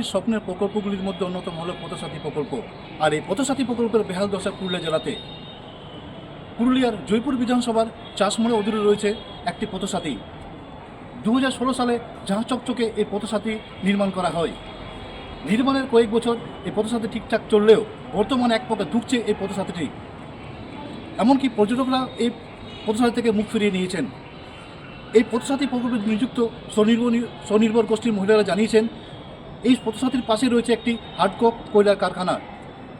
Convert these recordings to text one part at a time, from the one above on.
মুখ্যমন্ত্রীর স্বপ্নের প্রকল্পগুলির মধ্যে অন্যতম হল পথসাথী প্রকল্প। আর এই পথসাথী প্রকল্পের বেহাল দশা পুরুলিয়া জেলাতে। পুরুলিয়ার জয়পুর বিধানসভার চাষমোড়ে অদূরে রয়েছে একটি পথসাথী। 2016 সালে ঝাঁ চকচকে এই পথসাথী নির্মাণ করা হয়। নির্মাণের কয়েক বছর এই পথসাথী ঠিকঠাক চললেও বর্তমানে এক প্রকার ঢুকছে এই পথসাথীটি। এমনকি পর্যটকরা এই পথসাথী থেকে মুখ ফিরিয়ে নিয়েছেন। এই পথসাথী প্রকল্পে নিযুক্ত স্বনির্ভর গোষ্ঠীর মহিলারা জানিয়েছেন, এই পথসাথীর পাশে রয়েছে একটি হার্ডকক কয়লার কারখানা,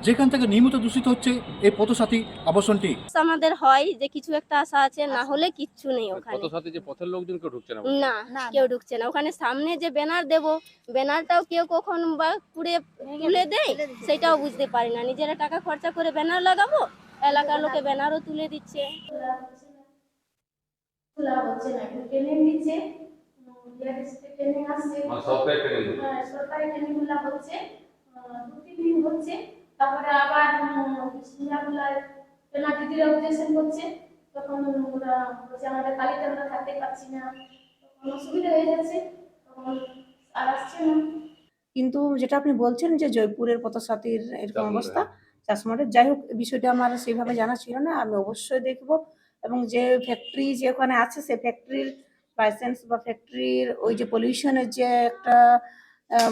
যেখান থেকে নিয়মিত দূষিত হচ্ছে এই পথসাথী আবাসনটি। আমাদের হয় যে কিছু একটা আশা আছে, না হলে কিচ্ছু নেই ওখানে। পথসাথী যে পথের লোকজন কেউ ঢুকছে না? না, কেউ ঢুকছে না। ওখানে সামনে যে ব্যানার দেব, ব্যানারটাও কেউ কখন বা পুড়ে তুলে দেয় সেটাও বুঝতে পারি না। নিজেরা টাকা খরচা করে ব্যানার লাগাবো, এলাকার লোকে ব্যানারও তুলে দিচ্ছে। খোলা হচ্ছে না, ট্রেনিং দিচ্ছে, ট্রেনিং আসছে, সরকারি ট্রেনিং, সরকারি ট্রেনিং গুলা হচ্ছে, 2-3 দিন হচ্ছে। তারপরে আবার দিদিরা অবজেকশন করছে, তখন ওরা বলছে আমাদের কালিতে আমরা থাকতে পারছি না, তখন অসুবিধা হয়ে যাচ্ছে, তখন আর আসছে না। কিন্তু যেটা আপনি বলছেন যে জয়পুরের পথসাথীর এরকম অবস্থা চাষমাঠের, যাই হোক বিষয়টা আমার সেইভাবে জানা ছিল না। আমি অবশ্যই দেখব, এবং যে ফ্যাক্টরি যে ওখানে আছে সেই ফ্যাক্টরির লাইসেন্স বা ফ্যাক্টরির ওই যে পলিউশনের যে একটা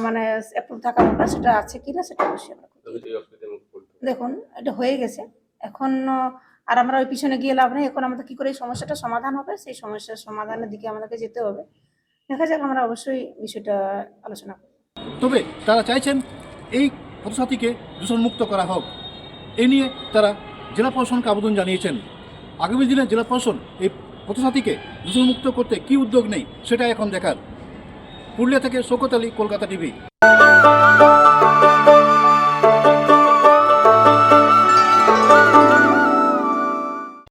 মানে অ্যাপ্রুভ থাকা দরকার, সেটা আছে কিনা সেটা অবশ্যই আমরা দেখুন। এটা হয়ে গেছে, এখন আর আমরা ওই পিছনে গিয়ে লাভ নেই। এখন আমাদের কি করে এই সমস্যাটা সমাধান হবে, সেই সমস্যার সমাধানের দিকে আমাদেরকে যেতে হবে। দেখা যাক, আমরা অবশ্যই বিষয়টা আলোচনা করব। তবে তারা চাইছেন এই পথসাথীকে দূষণমুক্ত করা হোক। এ নিয়ে তারা জেলা প্রশাসনকে আবেদন জানিয়েছেন। আগামী দিনে জেলা প্রশাসন এই পথসাথীকে দূষণমুক্ত করতে কী উদ্যোগ নেই সেটা এখন দেখার। পুরুলিয়া থেকে শওকত আলী, কলকাতা টিভি।